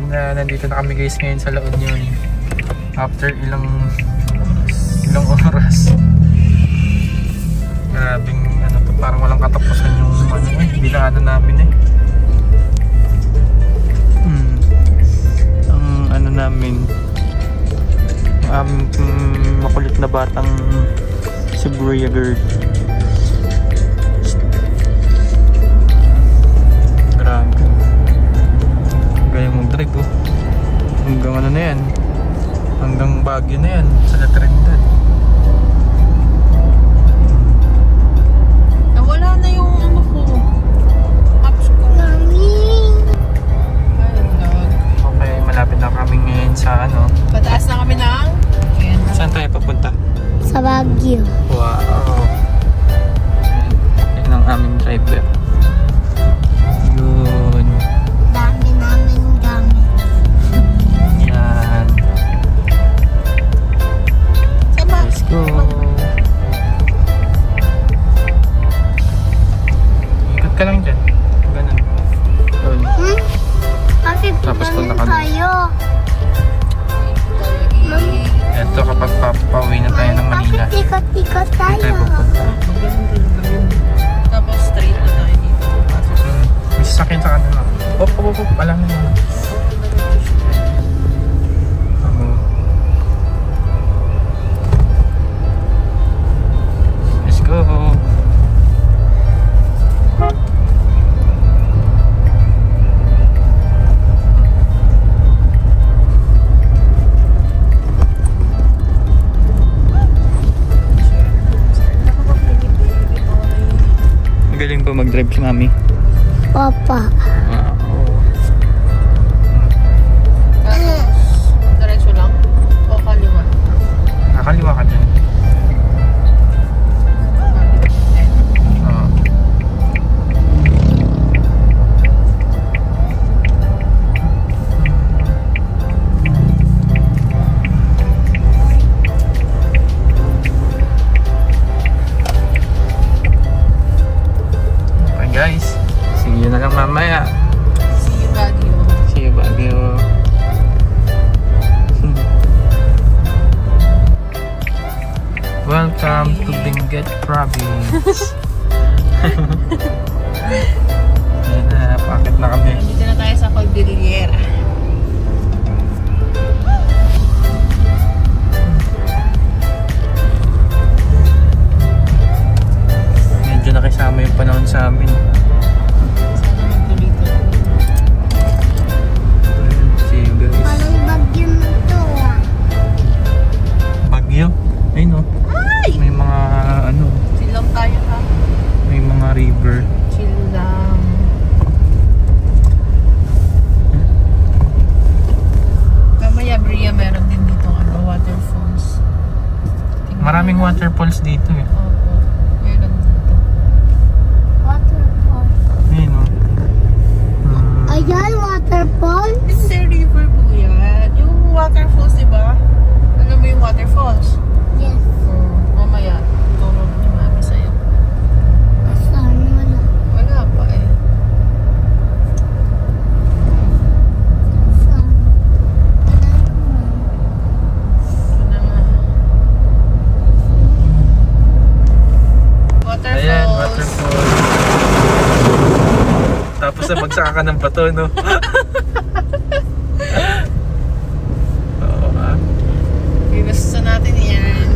Ayan na, nandito na kami guys ngayon sa La Union. After ilang oras. Grabing ano to, parang walang katapusan yung bilaanan namin eh. Ang ano namin, makulit na batang si Bria Girl. Grabe. Gaya mong drive oh. Hanggang ano na yan, hanggang Baguio na yan sa La Trinidad. Nawala na yung ano ko, apps ko. Okay, malapit na kami ngayon sa ano. Pataas na kami ng Saan tayo papunta? Sa Baguio. Wow. Yan ang aming driver. Yun. Dami namin gamit. Yan. Let's go. Ikot ka lang dyan. Ganun. Yun. Bakit Tapos pag ganun naka- tayo? Ito kapag papauwi na tayo ng Manila. Bakit ikot-ikot Dito tayo? tayo pupunta. Tapos straight na tayo dito. May sasakyan sa kanila. Hop. Alam mo naman. Let's go. Magaling ba mag-drive si Mami? Papa. Diretso lang o kaliwa? Nakaliwa ka dyan. Okay guys, see you na lang mamaya. See you Baguio. See you Baguio. Welcome to Benguet Province. Ayan na, pakit na kami. Nandito na tayo sa Cordillera. Medyo nakisama yung panahon sa amin. Sana magtuloy-tuloy. See you guys. Parang Baguio na to ah. Baguio? Ayun o. Ay! May mga ano, Chill lang tayo ha. may mga river. Chill lang. Mamaya Bria meron din dito waterfalls. Tingnan Maraming mo. waterfalls dito eh. Opo. Meron dito. Waterfall. Ayun o. Ayan, waterfall. Hindi river po yan. Yung waterfalls diba? Alam mo yung waterfalls? Yes. Mamaya, turo ni Mami sa'yo. Saan wala? Wala pa eh. Saan? Wala naman. Ito na nga. Waterfalls. Ayan, waterfall. Tapos nabagsak ka ng bato, no? Oo, ah. Gusto natin yan.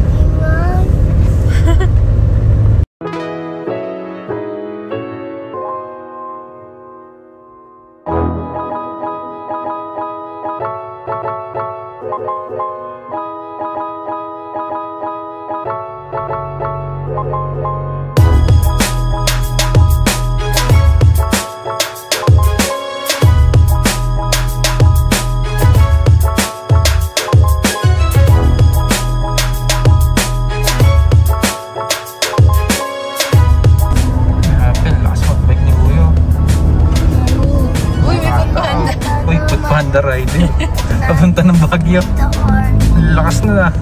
Panda riding. Papunta ng Baguio. Lakas na.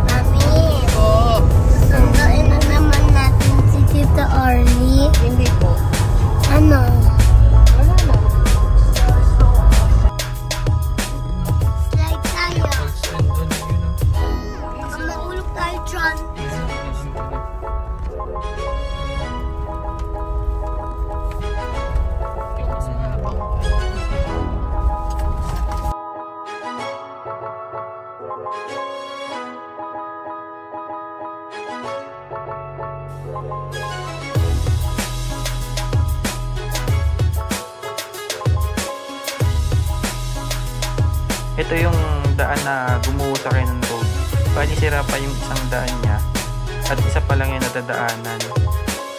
Mami, Po. sunduin na naman natin si Tito Orly. Hindi po. Ano? Wala na. Ito yung daan na gumuho sa Cannon Road. Bali sira pa yung isang daan niya at isa pa lang yung nadadaanan.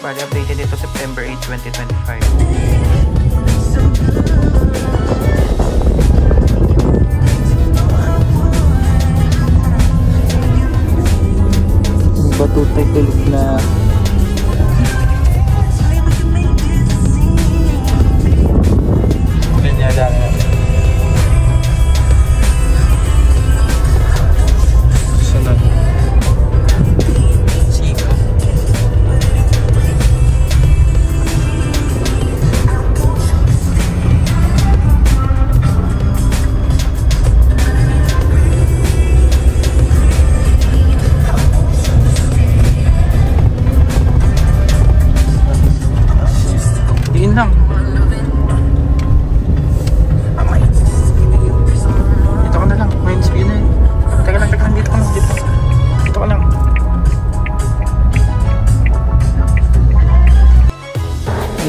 Bali updated ito September 8, 2025. Batutay tulog na. Linyada na. Sunod. Siko. Diin lang. Dito ka na lang. Main speed na yun. Teka lang. Dito ka lang. Dito ka lang.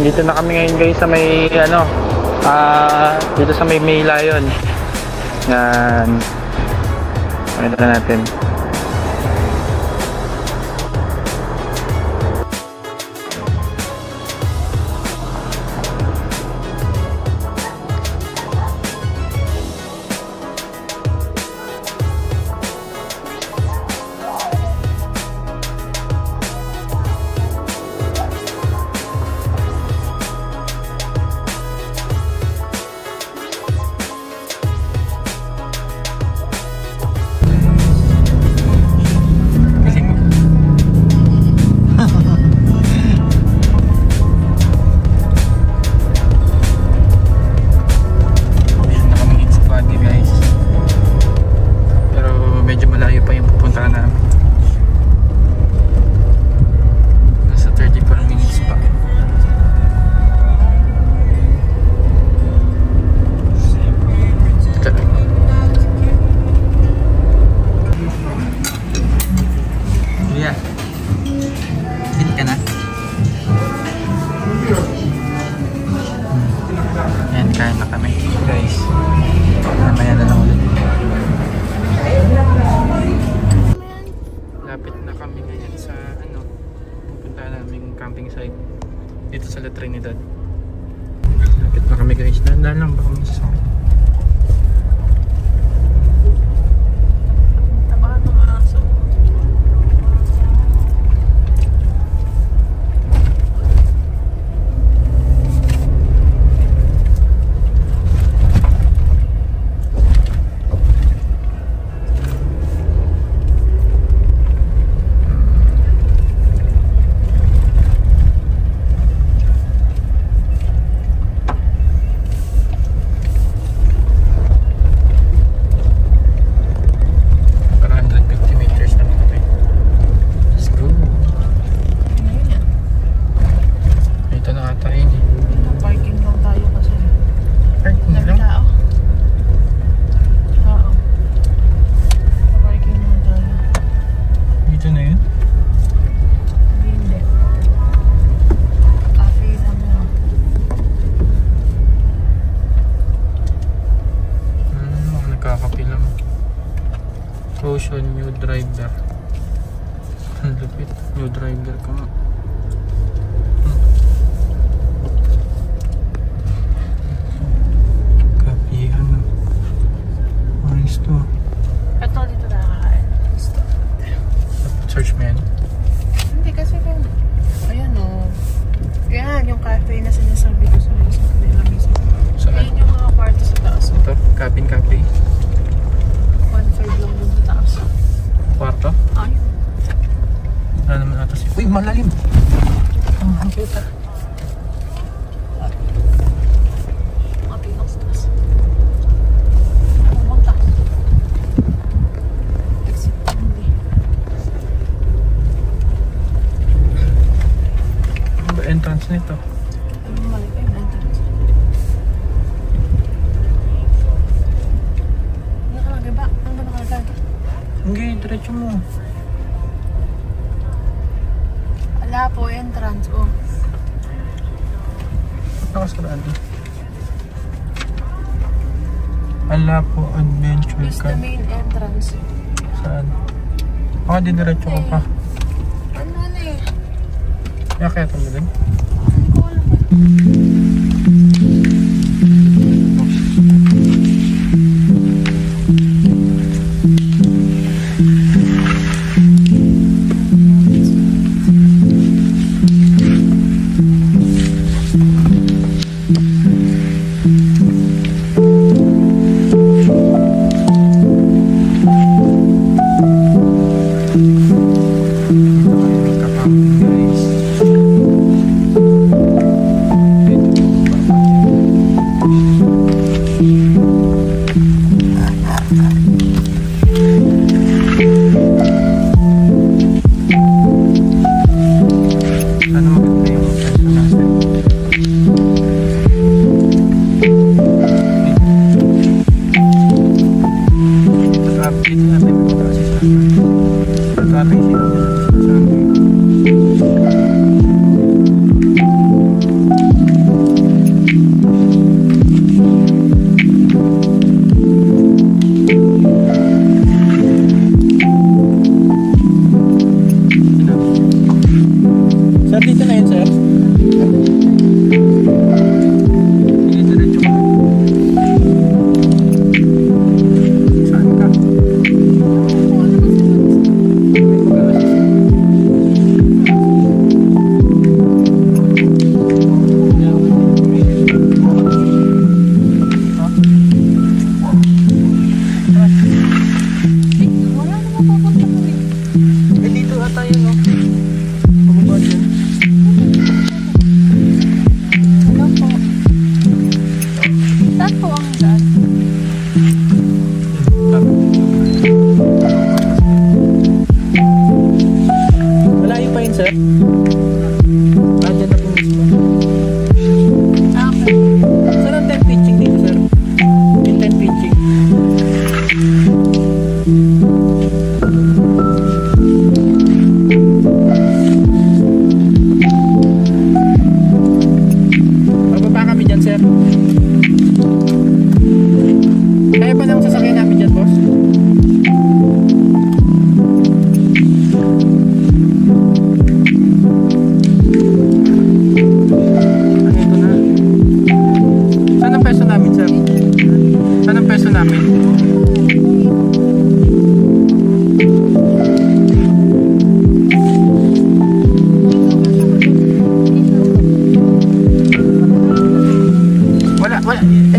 Dito na kami ngayon guys sa may dito sa may Lion. Yan. Pakita na natin. Kain na kami guys. Mamaya na lang ulit. Lapit na kami ngayon sa pupunta naming camping site dito sa La Trinidad. Lapit na kami guys. Dahan lang baka masasakit. Ocean new driver. Ang lupit. New driver ka nga. Kapihan na. Ayos to. Ito dito nakakain. Search mo yan? Hindi kasi ayan o. Yan yung cafe na sinasabi ko sa kanila mismo. Saan? Ayun yung mga kwarto sa taas. Ito? Cabin cafe? 1.5 lang dun sa taas. Kwarto? Ayun. Ano naman ata siya? Uy, malalim! Ang kita. Mapinok sa taas. Pumunta. Exit only. Ano ba entrance nito? Ano mali pa yung entrance? Nakalagay ba? Ano ba nakalagay? Hindi, diretso mo. Wala po, entrance. Oh. Ba't nakasarado? Alapo Adventure Use the Camp. main entrance. Saan? Baka didiretso ka pa. Ano eh? Kaya kaya mo din? Hindi ko alam eh.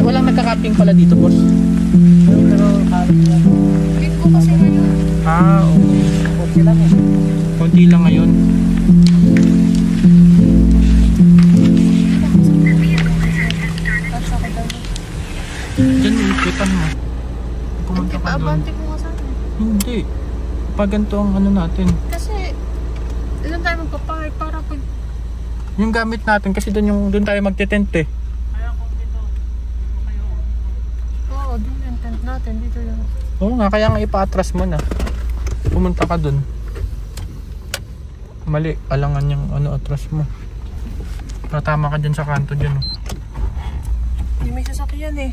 Walang nagka-camping pala dito, boss. Pero Big ko kasi ngayon. okay. Okay lang eh. Konti lang ngayon. Diyan, ipitan mo. Pumunta ka doon. Abante ko nga sana. Hindi. Pag ganito ang ano natin. Kasi, doon tayo magpapark para pag... Yung gamit natin kasi doon tayo magte-tent eh. Oo, doon yung tent natin. Dito yung... Oo nga, kaya nga ipa-atras mo na. Pumunta ka doon. Mali, alangan yung atras mo. Tama ka dyan sa kanto dyan. Hindi may sasakyan eh.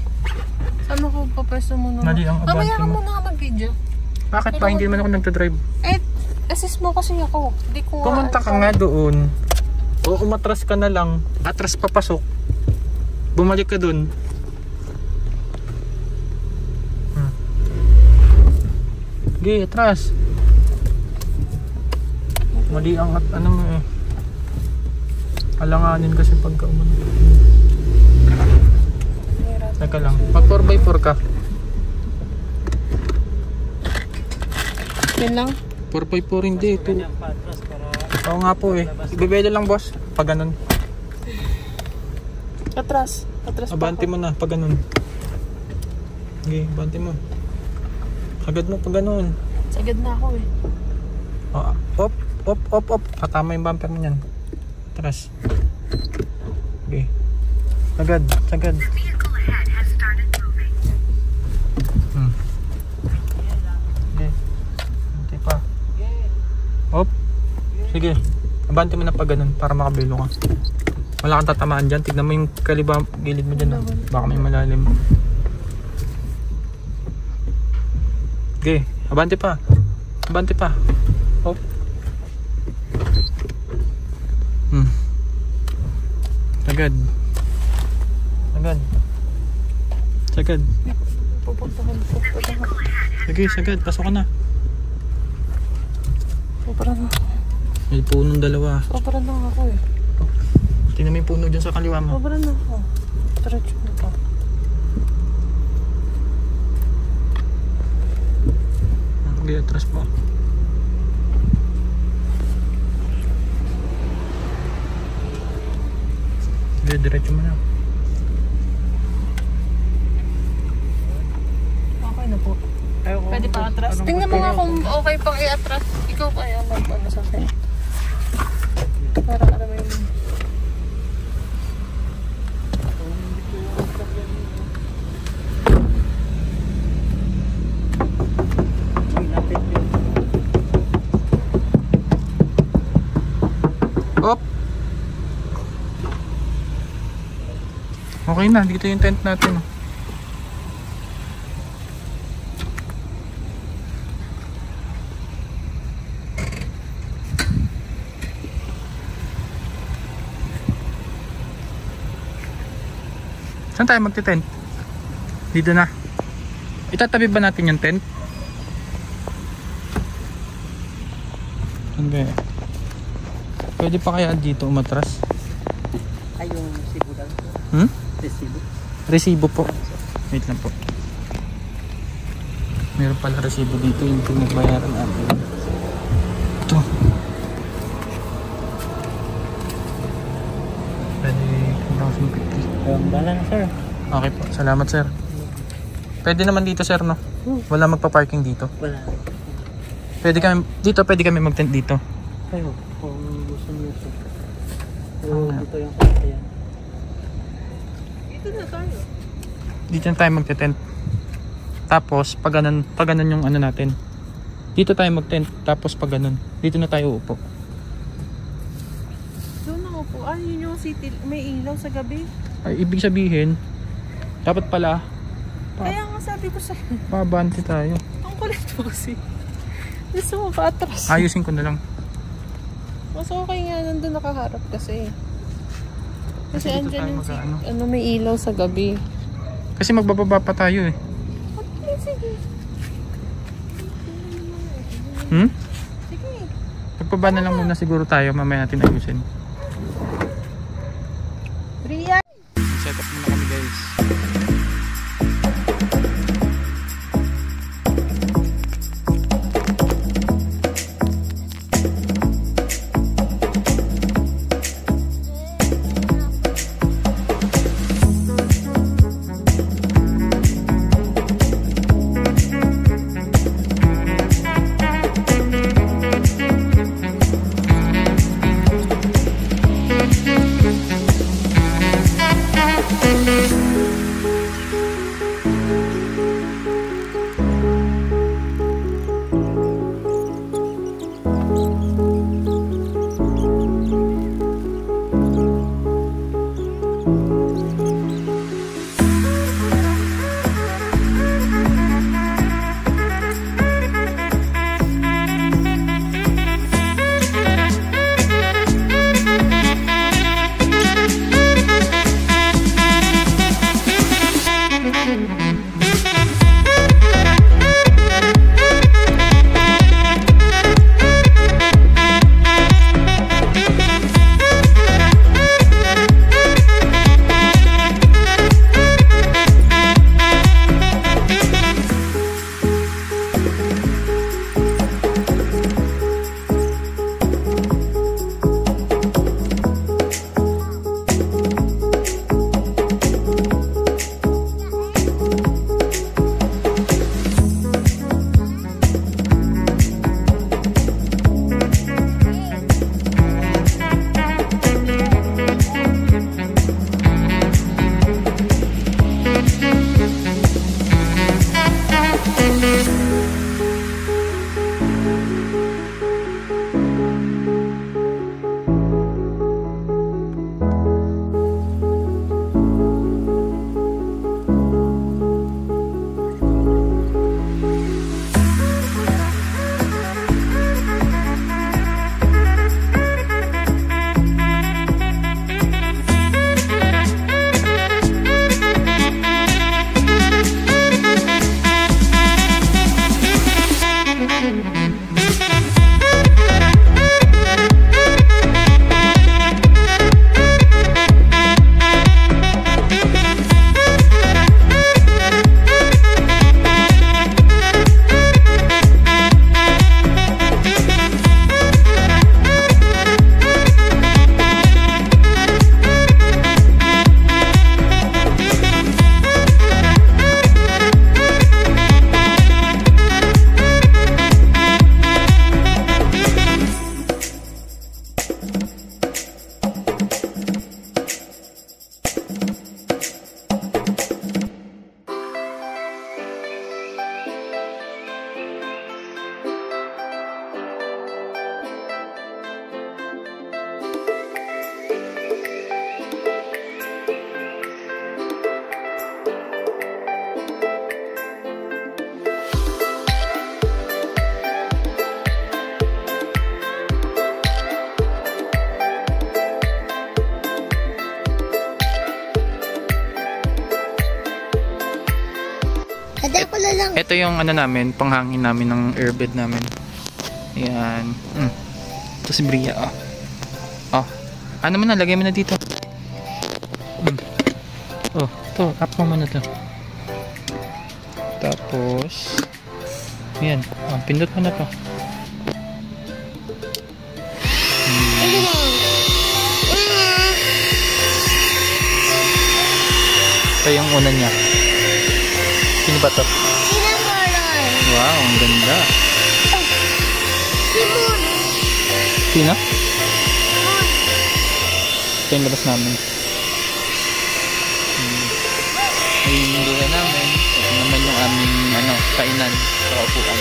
Saan ako papesto mo naman? Mali ang abante Mamaya ka mo. muna ka mag-video. Bakit pa hindi naman ako nagdadrive? Eh, assist mo kasi ako. Hindi ko Pumunta ka nga doon. O umatras ka na lang. Atras papasok. Bumalik ka doon. Sige, atras. Mali ang ano mo eh. Alanganin kasi pagka umano. Teka lang. Pag 4x4 ka. Yan lang. 4x4 hindi. Ito. Oo nga po eh. Ibibelo lang boss. Pag ganun. Atras. Atras pa Abante ako. mo na. Pag ganun. Okay, abante mo. Agad mo pag ganun. Sagad na ako eh. Oh, op. Katama yung bumper mo yan. Atras. Okay. Sagad. Okay. Hindi pa. Op. Sige. Abante mo na pag ganun para makabelo ka. Wala kang tatamaan dyan. Tignan mo yung gilid mo dyan. Baka may malalim. Okay, abante pa. Abante pa. Oh. Sagad. Sagad. Sagad. Pupuntahan ko. Sige, sagad. Pasok ka na. Sobra na. May punong dalawa. Sobra na ako eh. Tingnan mo yung puno dyan sa kaliwa mo. Sobra na ako. Diretso mo pa. Okay, atras pa. Sige, diretso mo na. Okay na po. Pwede pa atras. Tingnan mo nga kung okay pang i-atras. Ikaw kaya mag-ano sa akin. Para alam mo yung... Op! Okay na, dito yung tent natin. Saan tayo magte-tent? Dito na. Itatabi ba natin yung tent? Hindi. Pwede pa kaya dito umatras? Ay, yung resibo lang po. Resibo. Resibo po. Wait lang po. Meron pala resibo dito yung pinagbayaran natin. Ito. Pwede 1,050. Bala na, sir. Okay po. Salamat, sir. Pwede naman dito, sir, no? Wala magpa-parking dito. Wala. Pwede kami mag-tent dito. Kayo, kung gusto niyo, sir. Dito yung kaya. Dito na tayo. Dito na tayo mag-tent. Tapos, pag ganun yung ano natin. Dito tayo mag-tent. Tapos, pag ganun. Dito na tayo uupo. Doon na po. Yun yung city. May ilaw sa gabi. Ay, ibig sabihin, dapat pala, Kaya nga sabi ko sa'yo. pabante tayo. Ang kulit mo kasi. Gusto mo pa atras. Ayusin ko na lang. Mas okay nga nandun nakaharap kasi. Kasi Kasi dito andyan tayo yung mag-ano. may ilaw sa gabi. Kasi magbababa pa tayo eh. Okay, sige. Sige. Pagpaba na lang muna siguro tayo, mamaya natin ayusin. Ria! Set up muna kami, guys. Ate, ako na lang. Ito yung ano namin, panghangin namin ng airbed namin. Ayan. Ito si Bria, oh. Oh. Ano mo na, lagay mo na dito. Oh, ito, up mo na to. Tapos, ayan. Oh, pindot mo na to. Ito yung una niya. Sino ba to? Sinamorol. Wow, ang ganda. Simon. Sino? Ito yung labas namin. Ay, yung luha namin. Ito naman yung aming kainan sa upuan.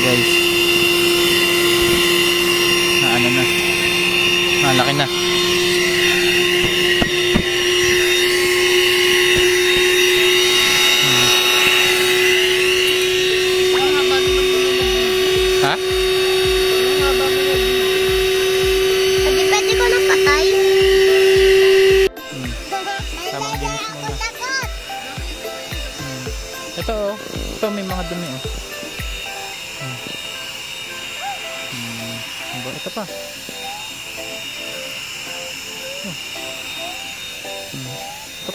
Guys, malaki na. Ha? Pwede ko nang patay. Tamang dinis mo na. Ito may mga dumi oh. Ito pa.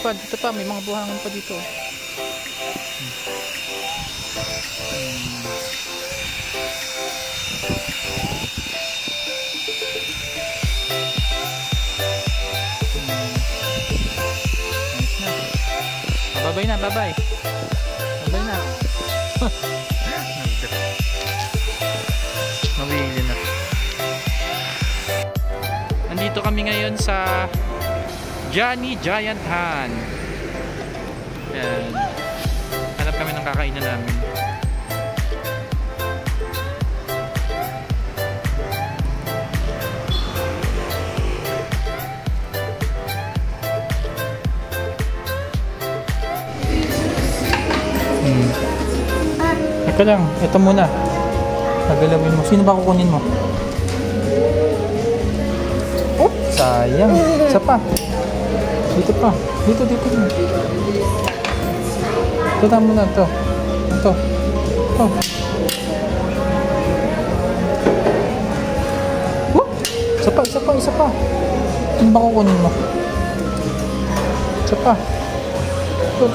Dito pa, may mga buhangan pa dito. Babay na, babay. Babay na. Mabili na. Nandito kami ngayon sa Johnny Giant Han. Ayan. Hanap kami ng kakainan namin. Ito lang, ito muna. Nagalawin mo. Sino ba kukunin mo? Oh, sayang. Isa pa. Dito pa. Dito. Ito na muna. Ito. Oh. Isa pa. Sino ba kukunin mo? Isa pa. Ito.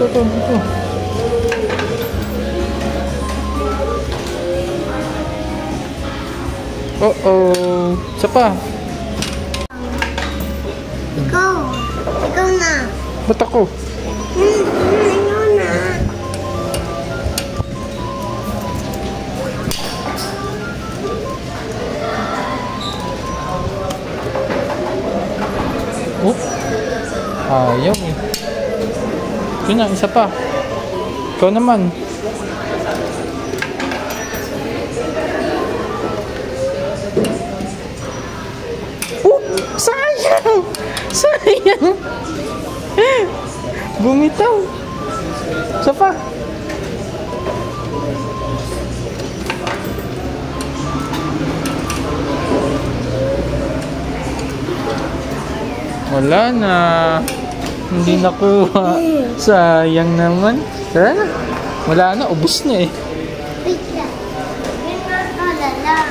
Oh. Isa pa. Ikaw na. Ba't ako? Ikaw na. Oh. Ayaw eh. Yun na, isa pa. Ikaw naman. Sayang. Bumitaw. Isa pa. Wala na. Hindi nakuha. Sayang naman. Tara na. Wala na. Ubus na eh. Wait lang. Ganito na lang.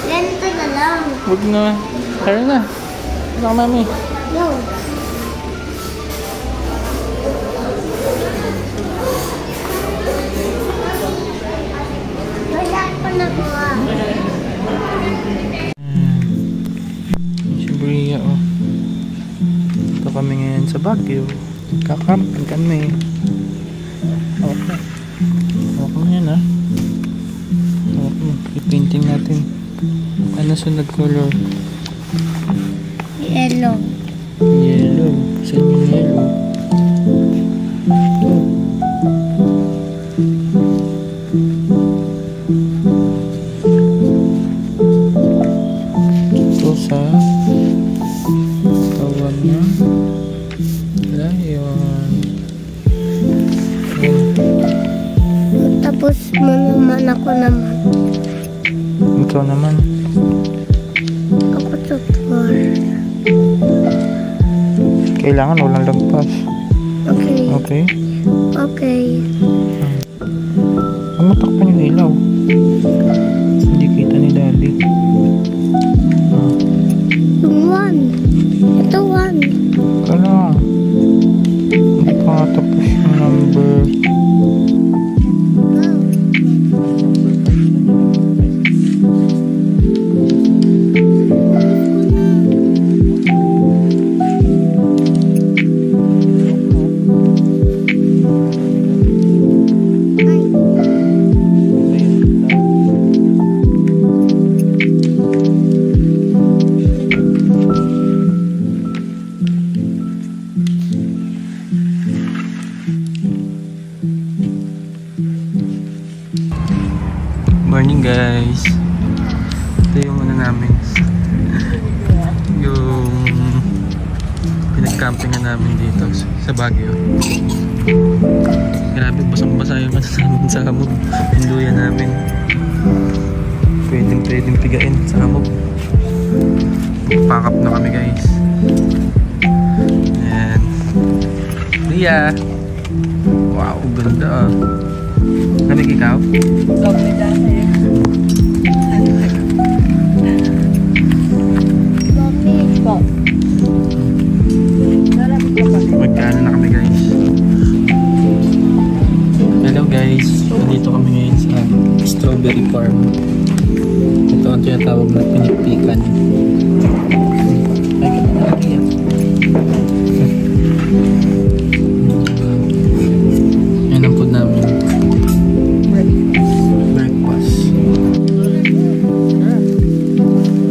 Ganito na lang. Huwag na. Tara na. Wala ka, mami. No. Wala ko nakuha. Si Bria, oh. Ito kami ngayon sa Baguio. Kakamping kami. Okay. Okay na yan, ah. Okay. I-painting natin. Ano sunod color? Yellow. Saan yung yellow? Ito sa kawan na layo. Ayun. Tapos mo naman ako naman. Ikaw naman. Ako tutor. Kailangan walang lagpas. Okay. Okay? Okay. Ang matakpan yung ilaw. Hindi kita ni Daddy. Yung 1. Ito 1. Kala. Hindi pa nga tapos yung number. Morning guys. Ito yung ano namin. Yung pinag-camping na namin dito sa Baguio. Grabe, basang-basa yung ano namin sa hamog. Hinduyan namin. Pwedeng pigain sa hamog. Pack up na kami guys. Ayan. Ria. Wow, ganda ah. Lamig ikaw? Doble dati. Magkano na kami guys. Hello guys, nandito kami ngayon sa strawberry farm. Ito ang tinatawag na pinikpikan. Ay, kapatid yan. Yan ang food namin. Breakfast.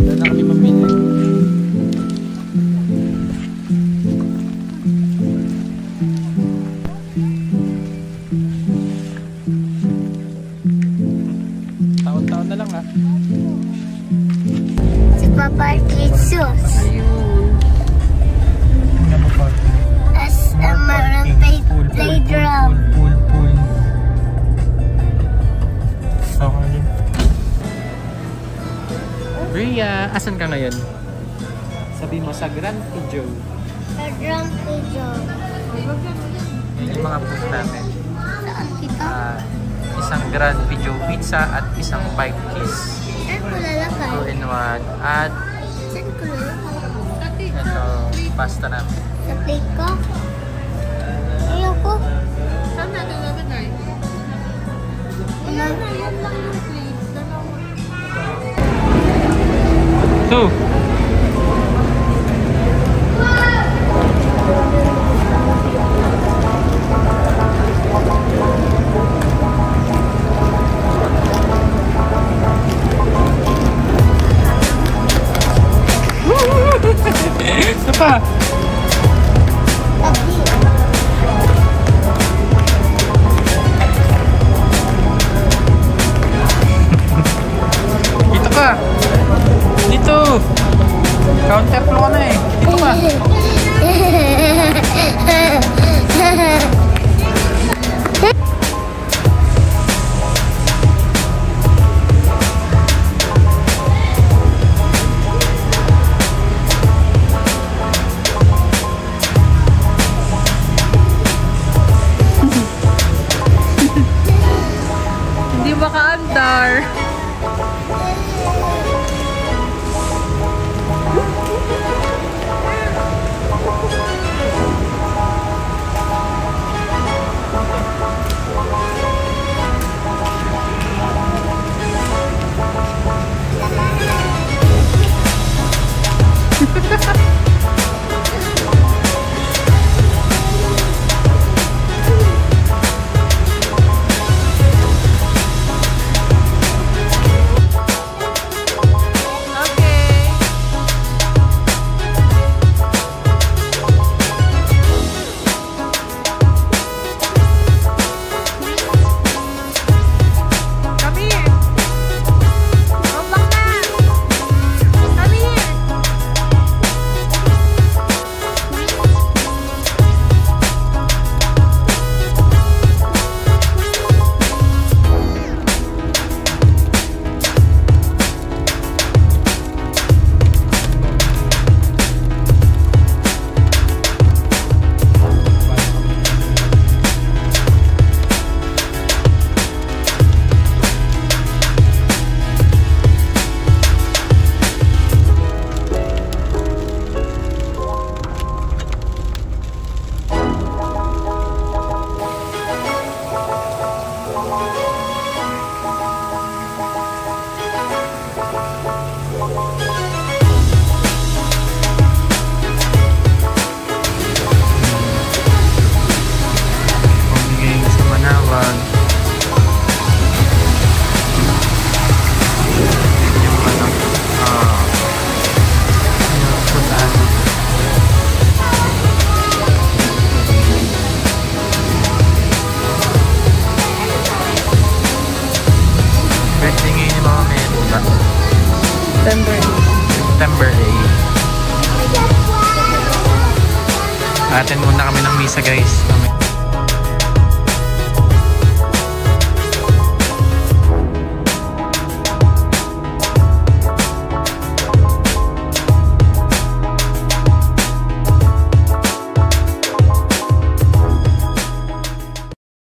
Wala na kami mamili. Taon-taon na lang ah. Si Papa Jesus. As a maroon playground. Pool. Okay. Ria, asan ka ngayon? Sabi mo sa Grand Pigeon. Playground playground. Yan yung mga food namin. Saan kita? Isang Grand Pigeon pizza at isang 5 kiss. Saan ko lalakay? 2 in 1 at Saan ko lalakay? ito, pasta namin. Sa plate ko? Ayoko. Saan natin nalagay? Ano? Yan lang yung place. Dalawa. So, ito pa. Dito ka. Dito. Counter flow ka na eh. Dito ka. Hindi makaandar. September 8. Atin muna kami ng misa guys.